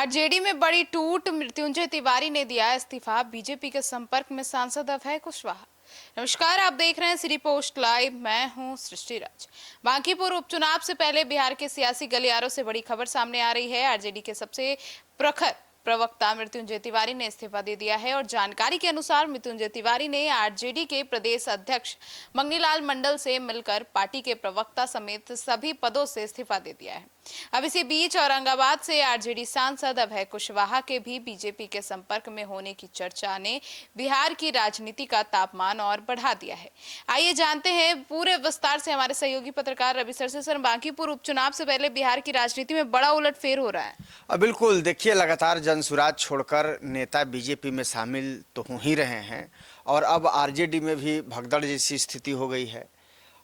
RJD में बड़ी टूट, मृत्युंजय तिवारी ने दिया इस्तीफा, बीजेपी के संपर्क में सांसद अभय कुशवाहा। नमस्कार, आप देख रहे हैं सिटी पोस्ट लाइव। मैं हूं सृष्टि राज। बांकीपुर उपचुनाव से पहले बिहार के सियासी गलियारों से बड़ी खबर सामने आ रही है। आरजेडी के सबसे प्रखर प्रवक्ता मृत्युंजय तिवारी ने इस्तीफा दे दिया है और जानकारी के अनुसार मृत्युंजय तिवारी ने आरजेडी के प्रदेश अध्यक्ष मंगनीलाल मंडल से मिलकर पार्टी के प्रवक्ता समेत सभी पदों से इस्तीफा दे दिया है। अब इसी बीच औरंगाबाद से आरजेडी सांसद अभय कुशवाहा के भी बीजेपी के संपर्क में होने की चर्चा ने बिहार की राजनीति का तापमान और बढ़ा दिया है। आइए जानते हैं पूरे विस्तार से हमारे सहयोगी पत्रकार रवि सर से। सर, बांकीपुर उपचुनाव से पहले बिहार की राजनीति में बड़ा उलटफेर हो रहा है। बिल्कुल, देखिए, लगातार जनसुराज छोड़कर नेता बीजेपी में शामिल तो हो ही रहे हैं और अब आरजेडी में भी भगदड़ जैसी स्थिति हो गई है।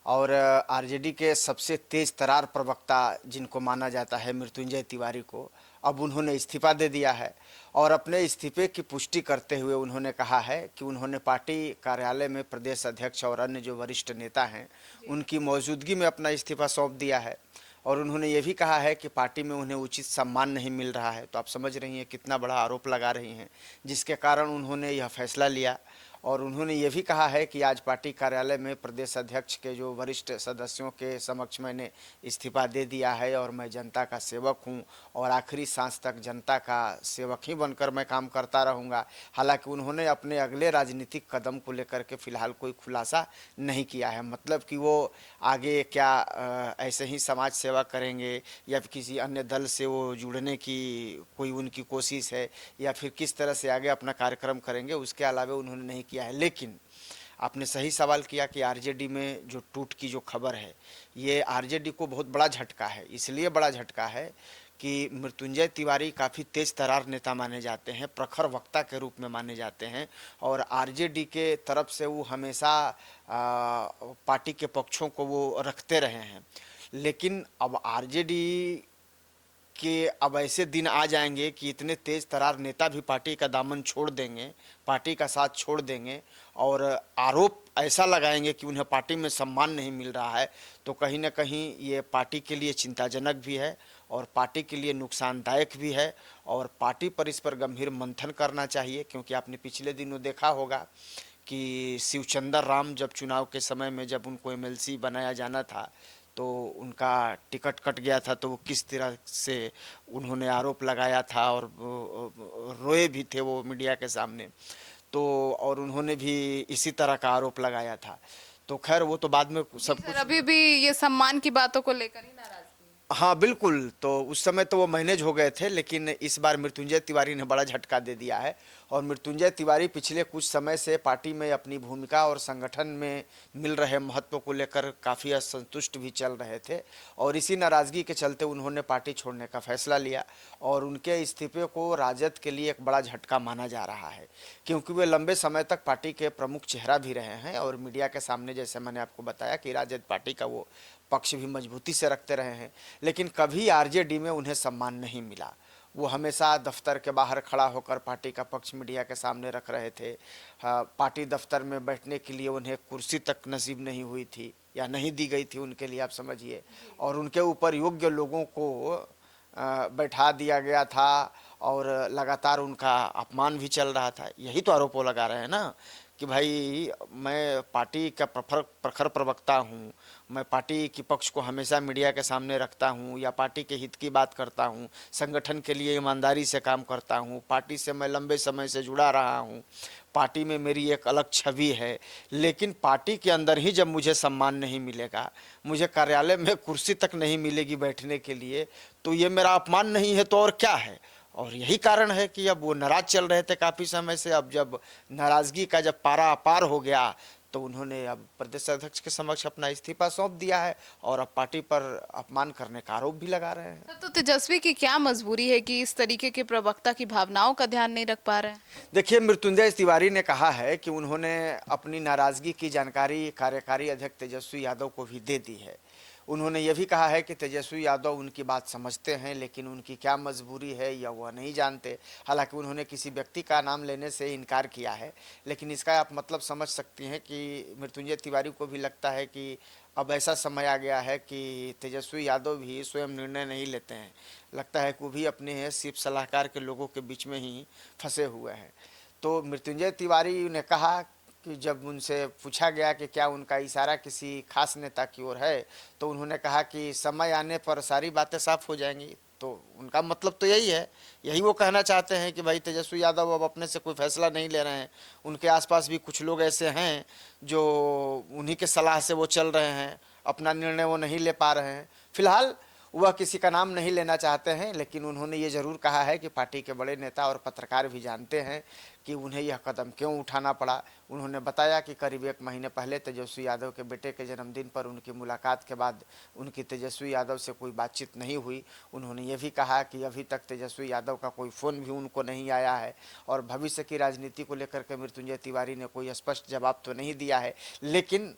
और आरजेडी के सबसे तेज तरार प्रवक्ता जिनको माना जाता है मृत्युंजय तिवारी को, अब उन्होंने इस्तीफा दे दिया है और अपने इस्तीफे की पुष्टि करते हुए उन्होंने कहा है कि उन्होंने पार्टी कार्यालय में प्रदेश अध्यक्ष और अन्य जो वरिष्ठ नेता हैं उनकी मौजूदगी में अपना इस्तीफा सौंप दिया है। और उन्होंने ये भी कहा है कि पार्टी में उन्हें उचित सम्मान नहीं मिल रहा है। तो आप समझ रही हैं कितना बड़ा आरोप लगा रही हैं, जिसके कारण उन्होंने यह फैसला लिया। और उन्होंने ये भी कहा है कि आज पार्टी कार्यालय में प्रदेश अध्यक्ष के जो वरिष्ठ सदस्यों के समक्ष मैंने इस्तीफा दे दिया है और मैं जनता का सेवक हूं और आखिरी सांस तक जनता का सेवक ही बनकर मैं काम करता रहूंगा। हालांकि उन्होंने अपने अगले राजनीतिक कदम को लेकर के फिलहाल कोई खुलासा नहीं किया है, मतलब कि वो आगे क्या ऐसे ही समाज सेवा करेंगे या फिर किसी अन्य दल से वो जुड़ने की कोई उनकी कोशिश है या फिर किस तरह से आगे अपना कार्यक्रम करेंगे, उसके अलावा उन्होंने नहीं किया है। लेकिन आपने सही सवाल किया कि आरजेडी में जो टूट की जो खबर है, ये आरजेडी को बहुत बड़ा झटका है। इसलिए बड़ा झटका है कि मृत्युंजय तिवारी काफ़ी तेज तरार नेता माने जाते हैं, प्रखर वक्ता के रूप में माने जाते हैं और आरजेडी के तरफ से वो हमेशा पार्टी के पक्षों को वो रखते रहे हैं। लेकिन अब आरजेडी कि अब ऐसे दिन आ जाएंगे कि इतने तेज तरार नेता भी पार्टी का दामन छोड़ देंगे, पार्टी का साथ छोड़ देंगे और आरोप ऐसा लगाएंगे कि उन्हें पार्टी में सम्मान नहीं मिल रहा है। तो कहीं ना कहीं ये पार्टी के लिए चिंताजनक भी है और पार्टी के लिए नुकसानदायक भी है और पार्टी पर इस पर गंभीर मंथन करना चाहिए। क्योंकि आपने पिछले दिनों देखा होगा कि शिवचंद्र राम जब चुनाव के समय में जब उनको एमएलसी बनाया जाना था तो उनका टिकट कट गया था, तो वो किस तरह से उन्होंने आरोप लगाया था और रोए भी थे वो मीडिया के सामने। तो और उन्होंने भी इसी तरह का आरोप लगाया था। तो खैर वो तो बाद में सब कुछ, अभी भी ये सम्मान की बातों को लेकर ही नाराज। हाँ बिल्कुल, तो उस समय तो वो मैनेज हो गए थे, लेकिन इस बार मृत्युंजय तिवारी ने बड़ा झटका दे दिया है। और मृत्युंजय तिवारी पिछले कुछ समय से पार्टी में अपनी भूमिका और संगठन में मिल रहे महत्व को लेकर काफ़ी असंतुष्ट भी चल रहे थे और इसी नाराज़गी के चलते उन्होंने पार्टी छोड़ने का फैसला लिया। और उनके इस्तीफे को राजद के लिए एक बड़ा झटका माना जा रहा है, क्योंकि वे लंबे समय तक पार्टी के प्रमुख चेहरा भी रहे हैं और मीडिया के सामने, जैसे मैंने आपको बताया, कि राजद पार्टी का वो पक्ष भी मजबूती से रखते रहे हैं। लेकिन कभी आरजेडी में उन्हें सम्मान नहीं मिला। वो हमेशा दफ्तर के बाहर खड़ा होकर पार्टी का पक्ष मीडिया के सामने रख रहे थे। पार्टी दफ्तर में बैठने के लिए उन्हें कुर्सी तक नसीब नहीं हुई थी या नहीं दी गई थी उनके लिए, आप समझिए। और उनके ऊपर योग्य लोगों को बैठा दिया गया था और लगातार उनका अपमान भी चल रहा था। यही तो आरोप वो लगा रहे हैं ना कि भाई मैं पार्टी का प्रखर प्रवक्ता हूँ, मैं पार्टी के पक्ष को हमेशा मीडिया के सामने रखता हूँ या पार्टी के हित की बात करता हूँ, संगठन के लिए ईमानदारी से काम करता हूँ, पार्टी से मैं लंबे समय से जुड़ा रहा हूँ, पार्टी में मेरी एक अलग छवि है। लेकिन पार्टी के अंदर ही जब मुझे सम्मान नहीं मिलेगा, मुझे कार्यालय में कुर्सी तक नहीं मिलेगी बैठने के लिए, तो ये मेरा अपमान नहीं है तो और क्या है। और यही कारण है कि अब वो नाराज चल रहे थे काफ़ी समय से। अब जब नाराज़गी का जब पारा अपार हो गया तो उन्होंने अब प्रदेश अध्यक्ष के समक्ष अपना इस्तीफा सौंप दिया है और अब पार्टी पर अपमान करने का आरोप भी लगा रहे हैं। तो तेजस्वी की क्या मजबूरी है कि इस तरीके के प्रवक्ता की भावनाओं का ध्यान नहीं रख पा रहे हैं? देखिए, मृत्युंजय तिवारी ने कहा है कि उन्होंने अपनी नाराज़गी की जानकारी कार्यकारी अध्यक्ष तेजस्वी यादव को भी दे दी है। उन्होंने ये भी कहा है कि तेजस्वी यादव उनकी बात समझते हैं, लेकिन उनकी क्या मजबूरी है या वह नहीं जानते। हालांकि उन्होंने किसी व्यक्ति का नाम लेने से इनकार किया है, लेकिन इसका आप मतलब समझ सकती हैं कि मृत्युंजय तिवारी को भी लगता है कि अब ऐसा समय आ गया है कि तेजस्वी यादव भी स्वयं निर्णय नहीं लेते हैं। लगता है कि वो भी अपने सिर्फ सलाहकार के लोगों के बीच में ही फंसे हुए हैं। तो मृत्युंजय तिवारी ने कहा कि जब उनसे पूछा गया कि क्या उनका इशारा किसी खास नेता की ओर है, तो उन्होंने कहा कि समय आने पर सारी बातें साफ हो जाएंगी। तो उनका मतलब तो यही है, यही वो कहना चाहते हैं कि भाई तेजस्वी यादव अब अपने से कोई फैसला नहीं ले रहे हैं। उनके आसपास भी कुछ लोग ऐसे हैं जो उन्हीं के सलाह से वो चल रहे हैं, अपना निर्णय वो नहीं ले पा रहे हैं। फिलहाल वह किसी का नाम नहीं लेना चाहते हैं, लेकिन उन्होंने ये ज़रूर कहा है कि पार्टी के बड़े नेता और पत्रकार भी जानते हैं कि उन्हें यह कदम क्यों उठाना पड़ा। उन्होंने बताया कि करीब 1 महीने पहले तेजस्वी यादव के बेटे के जन्मदिन पर उनकी मुलाकात के बाद उनकी तेजस्वी यादव से कोई बातचीत नहीं हुई। उन्होंने ये भी कहा कि अभी तक तेजस्वी यादव का कोई फ़ोन भी उनको नहीं आया है और भविष्य की राजनीति को लेकर के मृत्युंजय तिवारी ने कोई स्पष्ट जवाब तो नहीं दिया है, लेकिन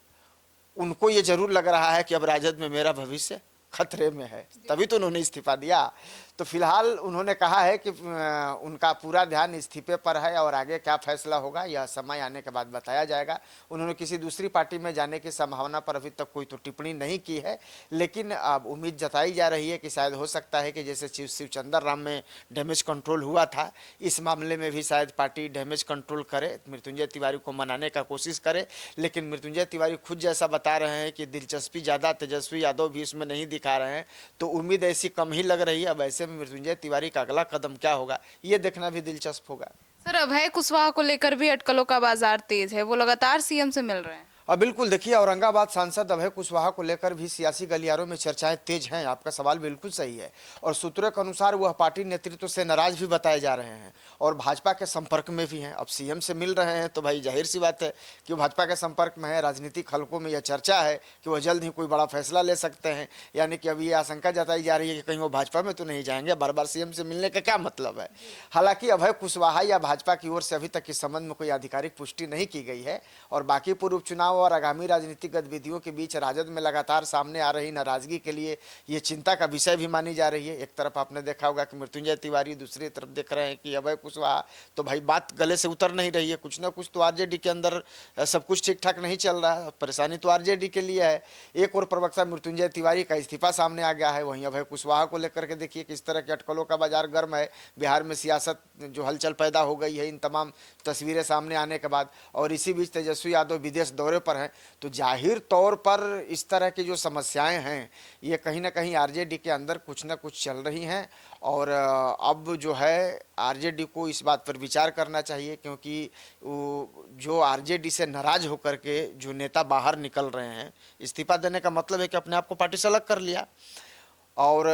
उनको ये ज़रूर लग रहा है कि अब राजद में मेरा भविष्य खतरे में है, तभी तो उन्होंने इस्तीफा दिया। तो फिलहाल उन्होंने कहा है कि उनका पूरा ध्यान इस्तीफे पर है और आगे क्या फैसला होगा यह समय आने के बाद बताया जाएगा। उन्होंने किसी दूसरी पार्टी में जाने की संभावना पर अभी तक कोई तो टिप्पणी नहीं की है, लेकिन अब उम्मीद जताई जा रही है कि शायद हो सकता है कि जैसे शिवचंद्र राम में डैमेज कंट्रोल हुआ था, इस मामले में भी शायद पार्टी डैमेज कंट्रोल करे, मृत्युंजय तिवारी को मनाने का कोशिश करे। लेकिन मृत्युंजय तिवारी खुद जैसा बता रहे हैं कि दिलचस्पी ज़्यादा तेजस्वी यादव भी इसमें नहीं दिखा रहे हैं, तो उम्मीद ऐसी कम ही लग रही है। अब ऐसे में मृत्युंजय तिवारी का अगला कदम क्या होगा ये देखना भी दिलचस्प होगा। सर, अभय कुशवाहा को लेकर भी अटकलों का बाजार तेज है, वो लगातार सीएम से मिल रहे हैं। और बिल्कुल देखिए, औरंगाबाद सांसद अभय कुशवाहा को लेकर भी सियासी गलियारों में चर्चाएं तेज हैं। आपका सवाल बिल्कुल सही है और सूत्रों के अनुसार वह पार्टी नेतृत्व से नाराज भी बताए जा रहे हैं और भाजपा के संपर्क में भी हैं। अब सीएम से मिल रहे हैं तो भाई जाहिर सी बात है कि भाजपा के संपर्क में है। राजनीतिक हलकों में यह चर्चा है कि वह जल्द ही कोई बड़ा फैसला ले सकते हैं, यानी कि अभी ये आशंका जताई जा रही है कि कहीं वो भाजपा में तो नहीं जाएंगे। बार बार सीएम से मिलने का क्या मतलब है। हालांकि अभय कुशवाहा या भाजपा की ओर से अभी तक इस संबंध में कोई आधिकारिक पुष्टि नहीं की गई है और बाकी पूर्व उपचुनाव और आगामी राजनीतिक गतिविधियों के बीच राजद में लगातार सामने आ रही नाराजगी के लिए ये चिंता का विषय भी मानी जा रही है। एक तरफ आपने देखा होगा कि मृत्युंजय तिवारी, दूसरी तरफ देख रहे हैं कि अभय कुशवाहा, तो भाई बात गले से उतर नहीं रही है। कुछ ना कुछ तो आरजेडी के अंदर सब कुछ ठीक ठाक नहीं चल रहा है, परेशानी तो आरजेडी के लिए है। एक और प्रवक्ता मृत्युंजय तिवारी का इस्तीफा सामने आ गया है, वहीं अभय कुशवाहा को लेकर के देखिए किस तरह के अटकलों का बाजार गर्म है। बिहार में सियासत जो हलचल पैदा हो गई है इन तमाम तस्वीरें सामने आने के बाद, और इसी बीच तेजस्वी यादव विदेश दौरे पर हैं। तो जाहिर तौर पर इस तरह की जो समस्याएं हैं ये कहीं ना कहीं आरजेडी के अंदर कुछ ना कुछ चल रही हैं और अब जो है आरजेडी को इस बात पर विचार करना चाहिए, क्योंकि जो आरजेडी से नाराज होकर के जो नेता बाहर निकल रहे हैं, इस्तीफा देने का मतलब है कि अपने आप को पार्टी से अलग कर लिया। और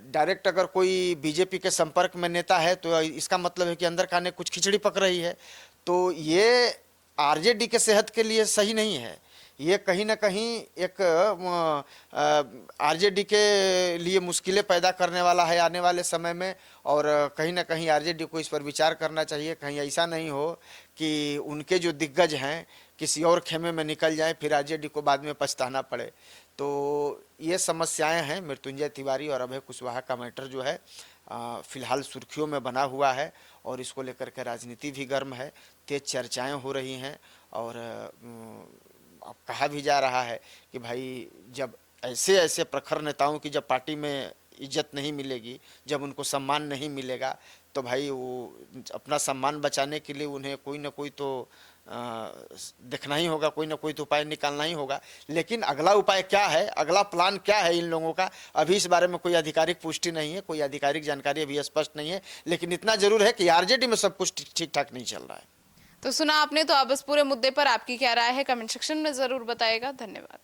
डायरेक्ट अगर कोई बीजेपी के संपर्क में नेता है तो इसका मतलब है कि अंदर खाने कुछ खिचड़ी पक रही है। तो ये आरजेडी के सेहत के लिए सही नहीं है। ये कहीं ना कहीं एक आरजेडी के लिए मुश्किलें पैदा करने वाला है आने वाले समय में, और कहीं ना कहीं आरजेडी को इस पर विचार करना चाहिए। कहीं ऐसा नहीं हो कि उनके जो दिग्गज हैं किसी और खेमे में निकल जाएं, फिर आरजेडी को बाद में पछताना पड़े। तो ये समस्याएं हैं। मृत्युंजय तिवारी और अभय कुशवाहा का मैटर जो है फिलहाल सुर्खियों में बना हुआ है और इसको लेकर के राजनीति भी गर्म है, तेज चर्चाएं हो रही हैं। और अब कहा भी जा रहा है कि भाई जब ऐसे ऐसे प्रखर नेताओं की जब पार्टी में इज्जत नहीं मिलेगी, जब उनको सम्मान नहीं मिलेगा, तो भाई वो अपना सम्मान बचाने के लिए उन्हें कोई ना कोई तो देखना ही होगा, कोई ना कोई तो उपाय निकालना ही होगा। लेकिन अगला उपाय क्या है, अगला प्लान क्या है इन लोगों का, अभी इस बारे में कोई आधिकारिक पुष्टि नहीं है, कोई आधिकारिक जानकारी अभी स्पष्ट नहीं है। लेकिन इतना जरूर है कि आरजेडी में सब कुछ ठीक ठाक नहीं चल रहा है। तो सुना आपने, तो अब इस पूरे मुद्दे पर आपकी क्या राय है कमेंट सेक्शन में जरूर बताइएगा। धन्यवाद।